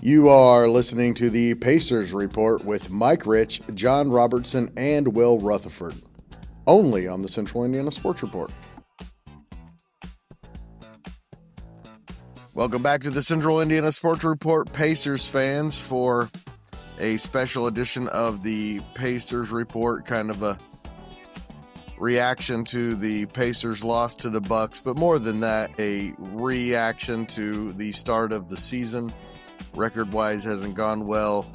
You are listening to the Pacers Report with Mike Rich, John Robertson, and Will Retherford, only on the Central Indiana Sports Report. Welcome back to the Central Indiana Sports Report, Pacers fans, for a special edition of the Pacers Report, kind of a reaction to the Pacers' loss to the Bucks, but more than that, a reaction to the start of the season. Record-wise hasn't gone well.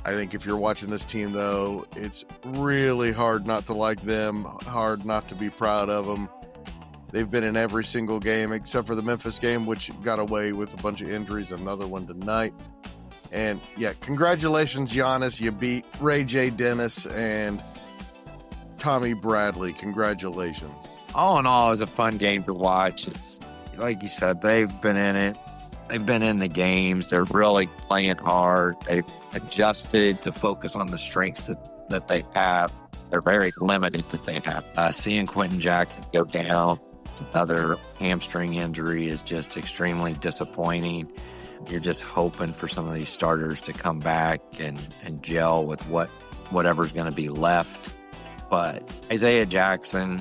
I think if you're watching this team, though, it's really hard not to like them, hard not to be proud of them. They've been in every single game except for the Memphis game, which got away with a bunch of injuries, another one tonight. And, yeah, congratulations, Giannis. You beat Ray J. Dennis and Tommy Bradley. Congratulations. All in all, it was a fun game to watch. It's like you said, they've been in it. They've been in the games. They're really playing hard. They've adjusted to focus on the strengths that they have. They're very limited that they have. Seeing Quentin Jackson go down, another hamstring injury, is just extremely disappointing. You're just hoping for some of these starters to come back and gel with whatever's going to be left. But Isaiah Jackson,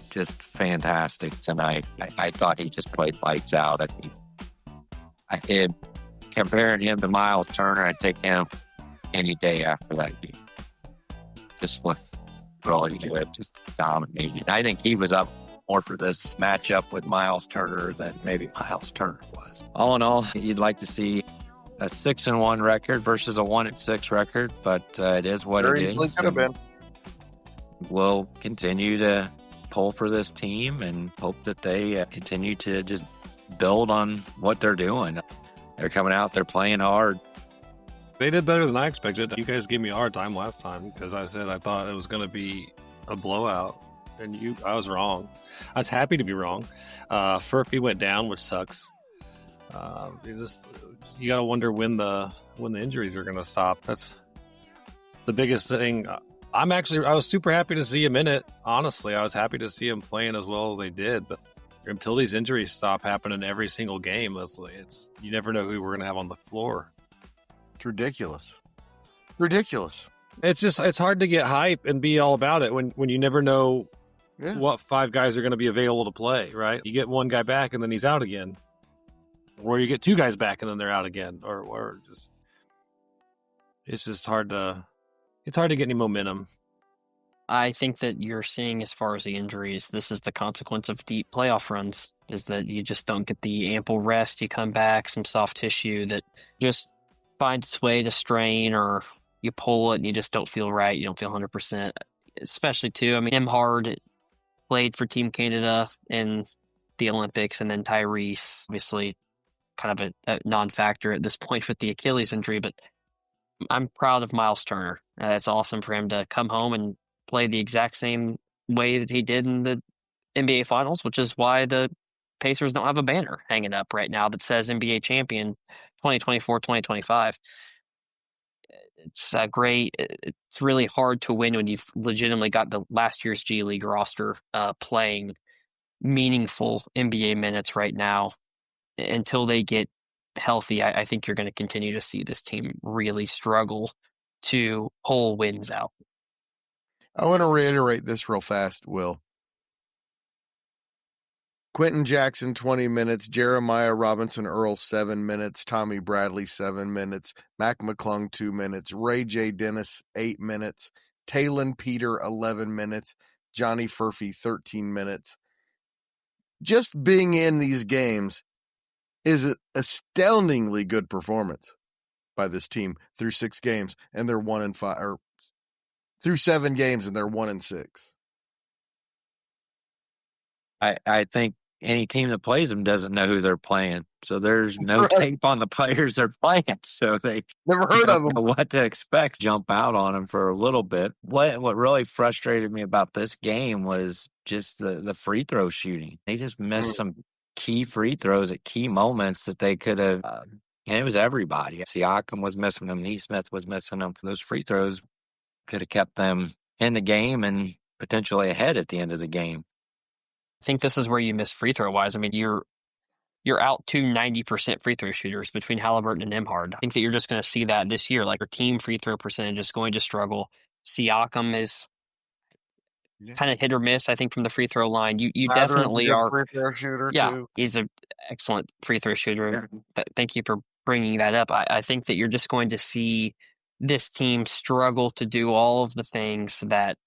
just fantastic tonight. I thought he just played lights out. Comparing him to Myles Turner, I'd take him any day after that game. Just looked really good, just dominating. I think he was up more for this matchup with Myles Turner than maybe Myles Turner was. All in all, you'd like to see a 6-1 record versus a 1-6 record, but it is what it is. Could have been. We'll continue to pull for this team and hope that they continue to just build on what they're doing. They're coming out, they're playing hard. They did better than I expected. You guys gave me a hard time last time because I said I thought it was going to be a blowout, and I was wrong. I was happy to be wrong. Furphy went down, which sucks. You got to wonder when the injuries are going to stop. That's the biggest thing. I was super happy to see him in it. Honestly, I was happy to see him playing as well as they did, but until these injuries stop happening every single game, it's you never know who we're going to have on the floor. It's ridiculous. It's hard to get hype and be all about it when you never know what 5 guys are going to be available to play, right? You get one guy back and then he's out again. Or you get 2 guys back and then they're out again. Or just it's just hard to get any momentum. I think that you're seeing, as far as the injuries, this is the consequence of deep playoff runs, is that you just don't get the ample rest. You come back, some soft tissue that just finds its way to strain, or you pull it and you just don't feel right. You don't feel 100%. Especially, too, I mean, Hard played for Team Canada in the Olympics, and then Tyrese, obviously kind of a non-factor at this point with the Achilles injury, but I'm proud of Myles Turner. It's awesome for him to come home and play the exact same way that he did in the NBA Finals, which is why the Pacers don't have a banner hanging up right now that says NBA champion 2024-2025. It's great. It's really hard to win when you've legitimately got the last year's G League roster playing meaningful NBA minutes right now. Until they get healthy, I think you're going to continue to see this team really struggle to pull wins out. I want to reiterate this real fast, Will. Quentin Jackson, 20 minutes. Jeremiah Robinson Earl, 7 minutes. Tommy Bradley, 7 minutes. Mac McClung, 2 minutes. Ray J. Dennis, 8 minutes. Talon Peter, 11 minutes. Johnny Furphy, 13 minutes. Just being in these games is an astoundingly good performance by this team through 6 games, and they're 1-5, or through 7 games and they're 1-6. I think any team that plays them doesn't know who they're playing, so there's no tape on the players they're playing, so they never heard of them. Know what to expect. Jump out on them for a little bit. What really frustrated me about this game was just the free throw shooting. They just missed some key free throws at key moments that they could have. And it was everybody. Siakam was missing them. Neesmith was missing them. Those free throws could have kept them in the game and potentially ahead at the end of the game. I think this is where you miss free throw wise. I mean, you're out to 90% free throw shooters between Halliburton and Emhard. I think that you're just going to see that this year. Like, your team free throw percentage is going to struggle. Siakam is kind of hit or miss, I think, from the free throw line. You Matherin's a definitely good are. free throw shooter, Yeah, too. he's an excellent free throw shooter. Thank you for bringing that up. I think that you're just going to see this team struggle to do all of the things that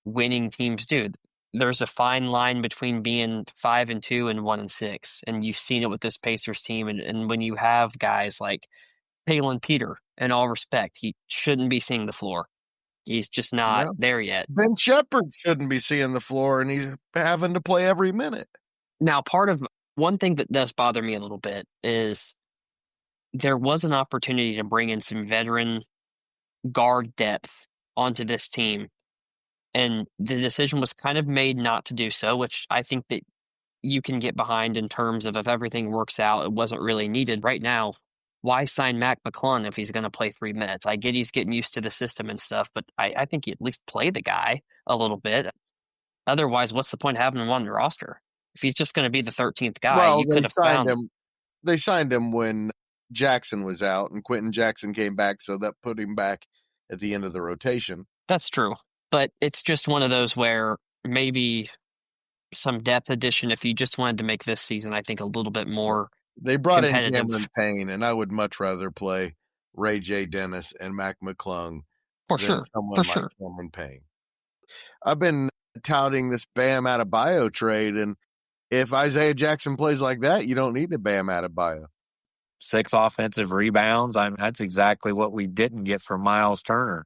winning teams do. There's a fine line between being 5-2 and 1-6, and you've seen it with this Pacers team. And when you have guys like Palen Peter, in all respect, he shouldn't be seeing the floor. He's just not there yet. Ben Shepherd shouldn't be seeing the floor, and he's having to play every minute. Now, one thing that does bother me a little bit is there was an opportunity to bring in some veteran guard depth onto this team, and the decision was kind of made not to do so, which I think that you can get behind in terms of if everything works out, it wasn't really needed. Right now, why sign Mac McClung if he's going to play 3 minutes? I get he's getting used to the system and stuff, but I think you at least play the guy a little bit. Otherwise, what's the point of having him on the roster? If he's just going to be the 13th guy, you could have found him. They signed him when Jackson was out, and Quentin Jackson came back, so that put him back at the end of the rotation. That's true, but it's just one of those where maybe some depth addition, if you just wanted to make this season, I think, a little bit more They brought in competitive. Cameron Payne, and I would much rather play Ray J. Dennis and Mac McClung For than sure. someone like Cameron Payne. I've been touting this Bam Adebayo trade, and if Isaiah Jackson plays like that, you don't need a Bam Adebayo. 6 offensive rebounds. That's exactly what we didn't get from Myles Turner.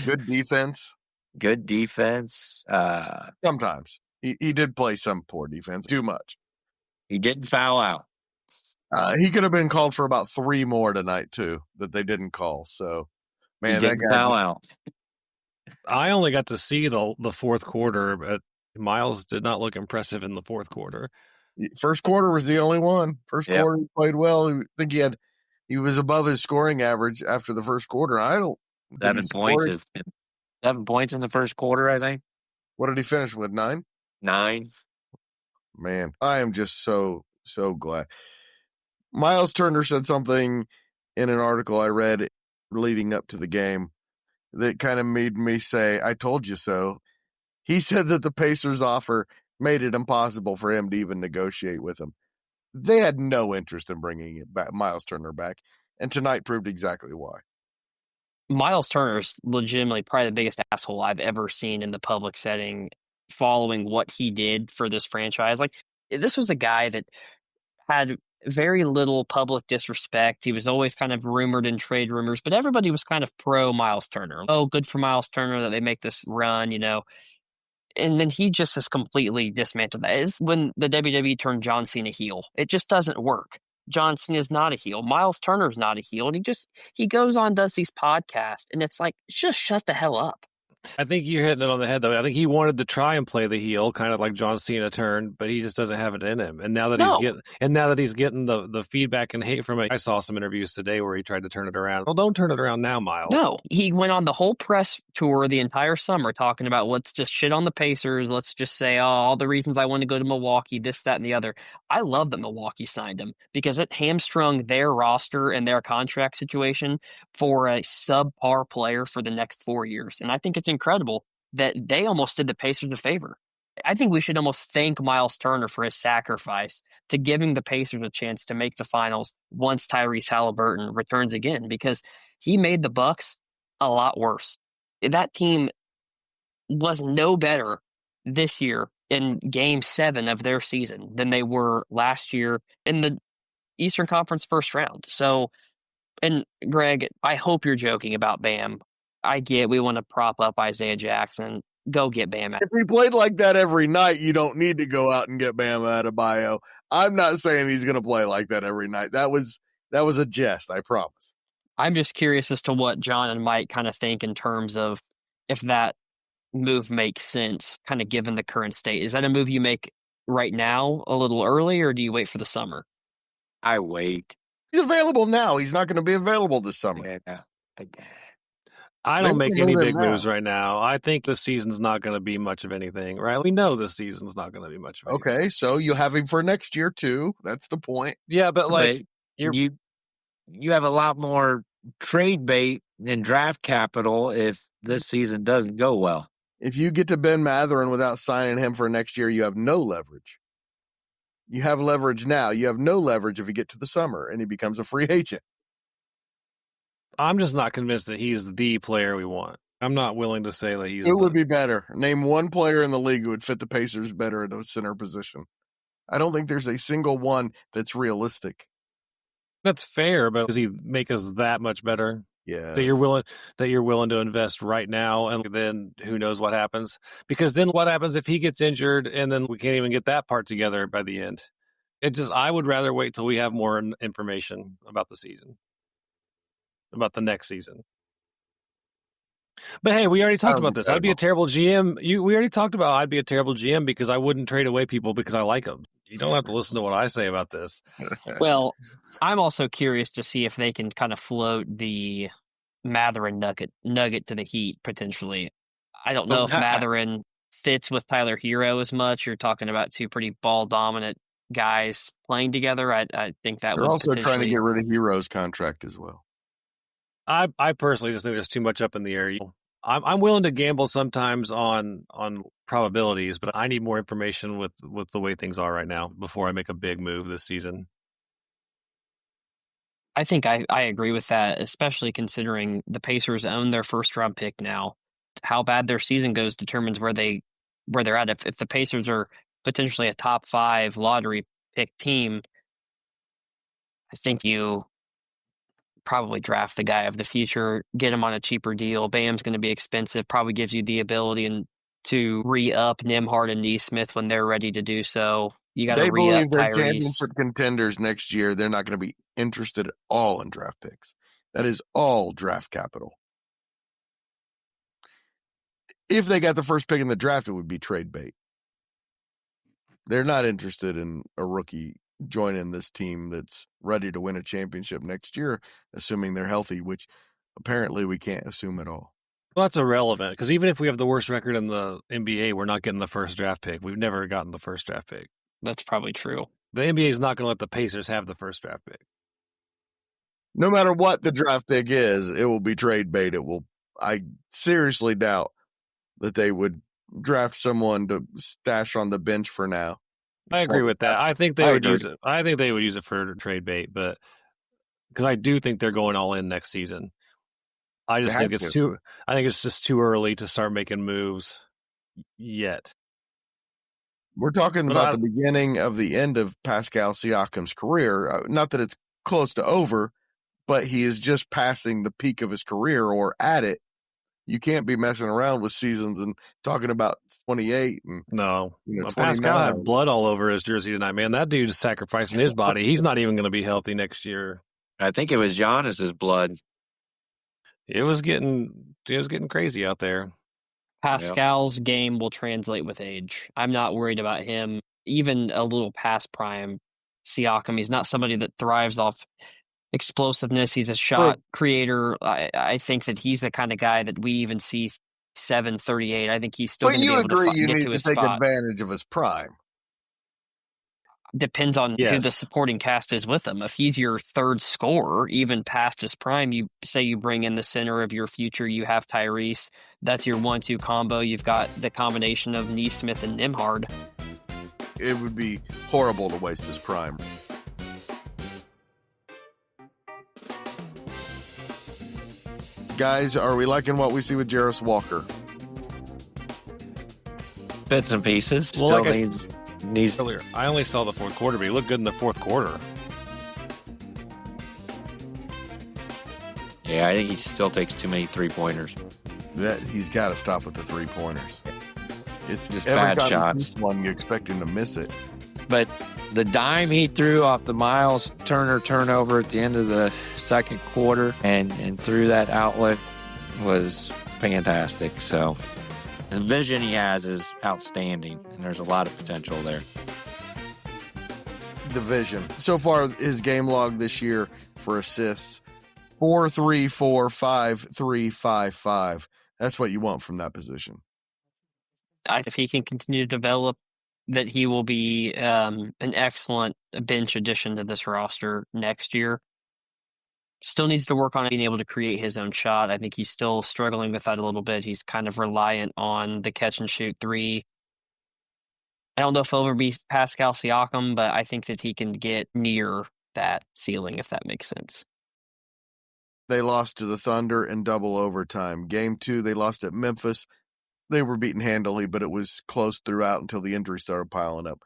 Good defense. Good defense. Sometimes. He did play some poor defense. Too much. He didn't foul out. He could have been called for about 3 more tonight, too, that they didn't call. So, man, he didn't foul out. I only got to see the fourth quarter, but Myles did not look impressive in the fourth quarter. First quarter was the only one. First quarter he played well. I think he was above his scoring average after the first quarter. 7 points. 7 points in the first quarter, I think. What did he finish with? 9? 9. Man, I am just so glad. Myles Turner said something in an article I read leading up to the game that kind of made me say, I told you so. He said that the Pacers offer made it impossible for him to even negotiate with him. They had no interest in bringing it back, Myles Turner back, and tonight proved exactly why. Myles Turner's legitimately probably the biggest asshole I've ever seen in the public setting following what he did for this franchise. Like, this was a guy that had very little public disrespect. He was always kind of rumored in trade rumors, but everybody was kind of pro Myles Turner. Oh, good for Myles Turner that they make this run, And then he just has completely dismantled that. It's when the WWE turned John Cena heel. It just doesn't work. John Cena is not a heel. Myles Turner is not a heel. And he goes on, does these podcasts, and it's like, just shut the hell up. I think you're hitting it on the head, though. I think he wanted to try and play the heel, kind of like John Cena turned, but he just doesn't have it in him. And now that he's getting the feedback and hate from it, I saw some interviews today where he tried to turn it around. Well, don't turn it around now, Myles. No, he went on the whole press tour the entire summer talking about let's just shit on the Pacers. Let's just say all the reasons I want to go to Milwaukee, this, that, and the other. I love that Milwaukee signed him because it hamstrung their roster and their contract situation for a subpar player for the next 4 years. And I think it's incredible that they almost did the Pacers a favor. I think we should almost thank Myles Turner for his sacrifice to giving the Pacers a chance to make the finals once Tyrese Halliburton returns again, because he made the Bucks a lot worse. That team was no better this year in Game 7 of their season than they were last year in the Eastern Conference first round. So, and Greg, I hope you're joking about Bam. I get we want to prop up Isaiah Jackson. Go get Bam. If he played like that every night, you don't need to go out and get Bam Adebayo. I'm not saying he's going to play like that every night. That was a jest, I promise. I'm just curious as to what John and Mike kind of think in terms of if that move makes sense, kind of given the current state. Is that a move you make right now, a little early, or do you wait for the summer? I wait. He's available now. He's not going to be available this summer. Yeah. I They don't make can any move him big now. moves right now. I think this season's not going to be much of anything, right? We know this season's not going to be much of anything. Okay, so you have him for next year too. That's the point. Yeah, but like But you have a lot more trade bait and draft capital if this season doesn't go well. If you get to Ben Matherin without signing him for next year, you have no leverage. You have leverage now. You have no leverage if you get to the summer and he becomes a free agent. I'm just not convinced that he's the player we want. I'm not willing to say that he's. It would be better. Name one player in the league who would fit the Pacers better at the center position. I don't think there's a single one that's realistic. That's fair, but does he make us that much better? Yeah. That you're willing to invest right now, and then who knows what happens? Because then what happens if he gets injured, and then we can't even get that part together by the end? I would rather wait till we have more information about the season, about the next season. But hey, we already talked about this. I'd be a terrible GM. We already talked about I'd be a terrible GM because I wouldn't trade away people because I like them. You don't have to listen to what I say about this. Well, I'm also curious to see if they can kind of float the Matherin nugget to the Heat potentially. I don't know if Matherin fits with Tyler Hero as much. You're talking about two pretty ball dominant guys playing together. I think that They're would also trying to get rid of Hero's contract as well. I personally just think there's too much up in the air. I'm willing to gamble sometimes on probabilities, but I need more information with the way things are right now before I make a big move this season. I think I agree with that, especially considering the Pacers own their first round pick now. How bad their season goes determines where they're at. If the Pacers are potentially a top 5 lottery pick team, I think you probably draft the guy of the future, get him on a cheaper deal. Bam's going to be expensive, probably gives you the ability to re-up Nembhard and Nesmith when they're ready to do so. You got to re-up They believe they're Tyrese. championship contenders next year. They're not going to be interested at all in draft picks. That is all draft capital. If they got the first pick in the draft, it would be trade bait. They're not interested in a rookie joining this team that's ready to win a championship next year, assuming they're healthy, which apparently we can't assume at all. Well, that's irrelevant because even if we have the worst record in the NBA, we're not getting the first draft pick. We've never gotten the first draft pick. That's probably true. The NBA is not going to let the Pacers have the first draft pick. No matter what the draft pick is, it will be trade bait. I seriously doubt that they would draft someone to stash on the bench for now. I agree with that. I think they would use it. I think they would use it for trade bait, but because I do think they're going all in next season. I just think it's too. I think it's just too early to start making moves yet. We're talking about the beginning of the end of Pascal Siakam's career. Not that it's close to over, but he is just passing the peak of his career or at it. You can't be messing around with seasons and talking about 28. And, no, Pascal had blood all over his jersey tonight, man. That dude's sacrificing his body. He's not even going to be healthy next year. I think it was Giannis's blood. It was getting crazy out there. Pascal's game will translate with age. I'm not worried about him. Even a little past prime Siakam, he's not somebody that thrives off explosiveness. He's a shot creator. I think that he's the kind of guy that we even see 7-38. I think he's still going to be able to get to his spot. Take advantage of his prime. Depends on who the supporting cast is with him. If he's your third scorer, even past his prime, you bring in the center of your future. You have Tyrese. That's your 1-2 combo. You've got the combination of Nesmith and Nembhard. It would be horrible to waste his prime. Guys, are we liking what we see with Jarris Walker? Bits and pieces. Well, Still like needs earlier. I only saw the fourth quarter, but he looked good in the fourth quarter. Yeah, I think he still takes too many 3-pointers. That he's got to stop with the 3-pointers. It's just bad shots. One you expect him to miss it. But the dime he threw off the Myles Turner turnover at the end of the second quarter and through that outlet was fantastic. So the vision he has is outstanding, and there's a lot of potential there. The vision. So far, his game log this year for assists, 4.345355. That's what you want from that position. If he can continue to develop, that he will be an excellent bench addition to this roster next year. Still needs to work on being able to create his own shot. I think he's still struggling with that a little bit. He's kind of reliant on the catch and shoot three. I don't know if he'll ever be Pascal Siakam, but I think that he can get near that ceiling, if that makes sense. They lost to the Thunder in double overtime. Game 2, they lost at Memphis. They were beaten handily, but it was close throughout until the injuries started piling up.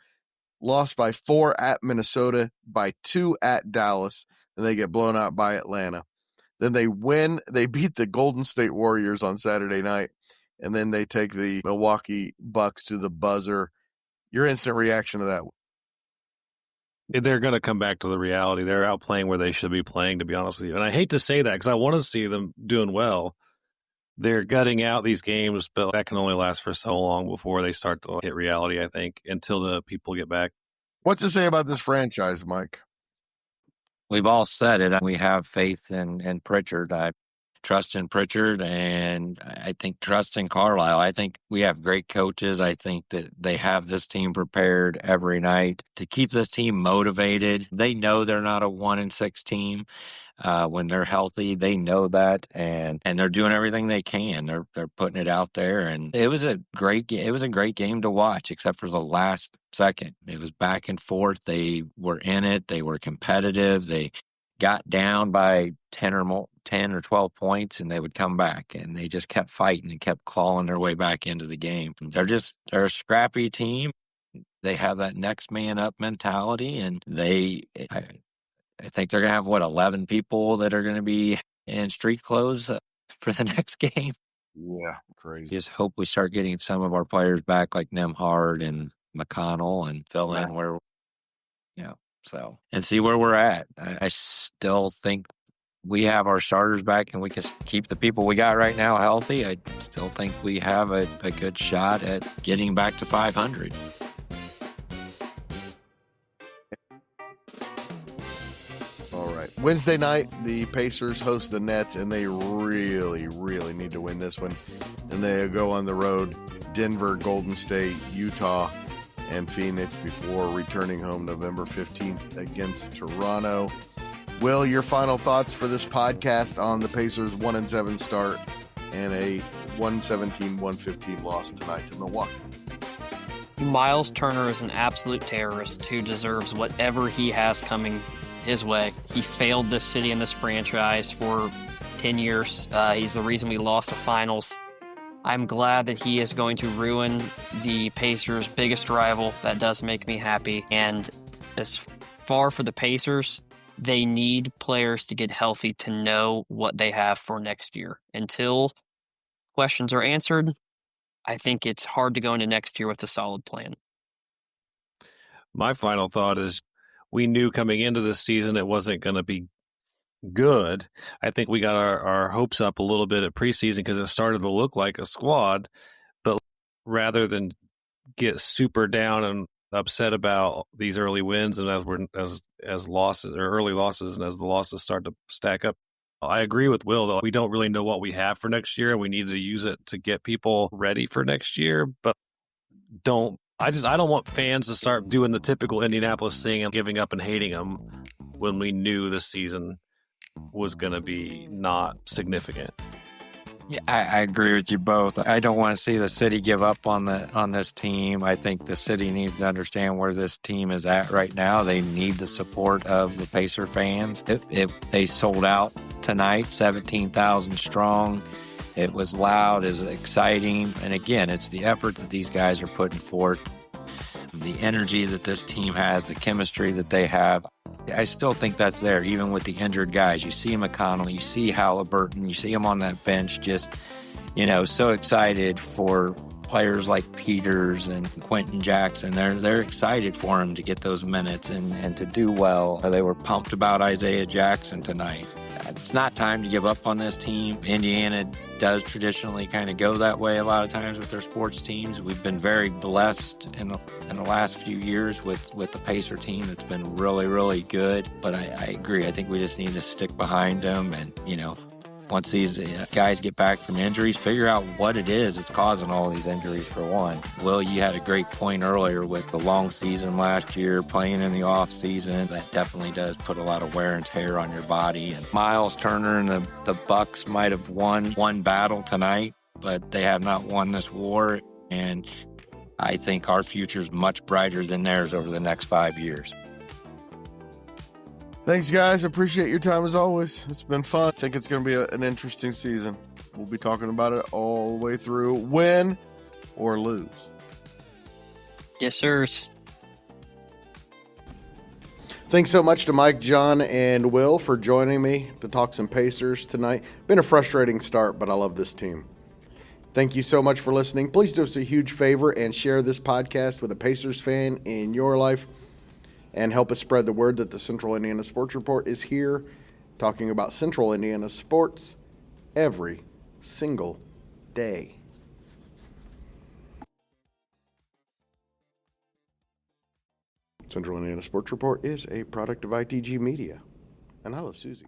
Lost by 4 at Minnesota, by 2 at Dallas, and they get blown out by Atlanta. Then they win. They beat the Golden State Warriors on Saturday night, and then they take the Milwaukee Bucks to the buzzer. Your instant reaction to that? They're going to come back to the reality. They're out playing where they should be playing, to be honest with you. And I hate to say that because I want to see them doing well. They're gutting out these games, but that can only last for so long before they start to hit reality, I think, until the people get back. What's to say about this franchise, Mike? We've all said it. We have faith in Pritchard. I trust in Pritchard, and I think trust in Carlisle. I think we have great coaches. I think that they have this team prepared every night to keep this team motivated. They know they're not a 1-6 team. When they're healthy, they know that, and they're doing everything they can. They're putting it out there, and it was a great game to watch, except for the last second. It was back and forth. They were in it. They were competitive. They got down by 10 or 12 points, and they would come back, and they just kept fighting and kept clawing their way back into the game. They're a scrappy team. They have that next man up mentality, and I think they're going to have, 11 people that are going to be in street clothes for the next game. Yeah, crazy. Just hope we start getting some of our players back like Nembhard and McConnell and fill in where, and see where we're at. I still think we have our starters back and we can keep the people we got right now healthy. I still think we have a good shot at getting back to 500. Wednesday night, the Pacers host the Nets, and they really, really need to win this one. And they go on the road, Denver, Golden State, Utah, and Phoenix before returning home November 15th against Toronto. Will, your final thoughts for this podcast on the Pacers' 1-7 start and a 117-115 loss tonight to Milwaukee? Myles Turner is an absolute terrorist who deserves whatever he has coming his way. He failed this city and this franchise for 10 years. He's the reason we lost the finals. I'm glad that he is going to ruin the Pacers' biggest rival. That does make me happy. And as far for the Pacers, they need players to get healthy to know what they have for next year. Until questions are answered, I think it's hard to go into next year with a solid plan. My final thought is we knew coming into this season it wasn't going to be good. I think we got our hopes up a little bit at preseason because it started to look like a squad. But rather than get super down and upset about these early wins and as losses or early losses, and as the losses start to stack up, I agree with Will, though. We don't really know what we have for next year, and we need to use it to get people ready for next year. But I don't want fans to start doing the typical Indianapolis thing and giving up and hating them when we knew the season was going to be not significant. Yeah, I agree with you both. I don't want to see the city give up on this team. I think the city needs to understand where this team is at right now. They need the support of the Pacer fans. If they sold out tonight, 17,000 strong. It was loud, it was exciting, and again, it's the effort that these guys are putting forth, the energy that this team has, the chemistry that they have. I still think that's there, even with the injured guys. You see McConnell, you see Halliburton, you see him on that bench, just, so excited for players like Peters and Quentin Jackson. They're excited for him to get those minutes and to do well. They were pumped about Isaiah Jackson tonight. It's not time to give up on this team. Indiana does traditionally kind of go that way a lot of times with their sports teams. We've been very blessed in the last few years with the Pacer team that's been really, really good. But I agree. I think we just need to stick behind them and, once these guys get back from injuries, figure out what it is that's causing all these injuries, for one. Will, you had a great point earlier with the long season last year, playing in the off season. That definitely does put a lot of wear and tear on your body. And Myles Turner and the Bucks might have won one battle tonight, but they have not won this war. And I think our future is much brighter than theirs over the next 5 years. Thanks, guys. Appreciate your time as always. It's been fun. I think it's going to be an interesting season. We'll be talking about it all the way through, win or lose. Yes, sirs. Thanks so much to Mike, John, and Will for joining me to talk some Pacers tonight. Been a frustrating start, but I love this team. Thank you so much for listening. Please do us a huge favor and share this podcast with a Pacers fan in your life. And help us spread the word that the Central Indiana Sports Report is here talking about Central Indiana sports every single day. Central Indiana Sports Report is a product of ITG Media. And I love Susie.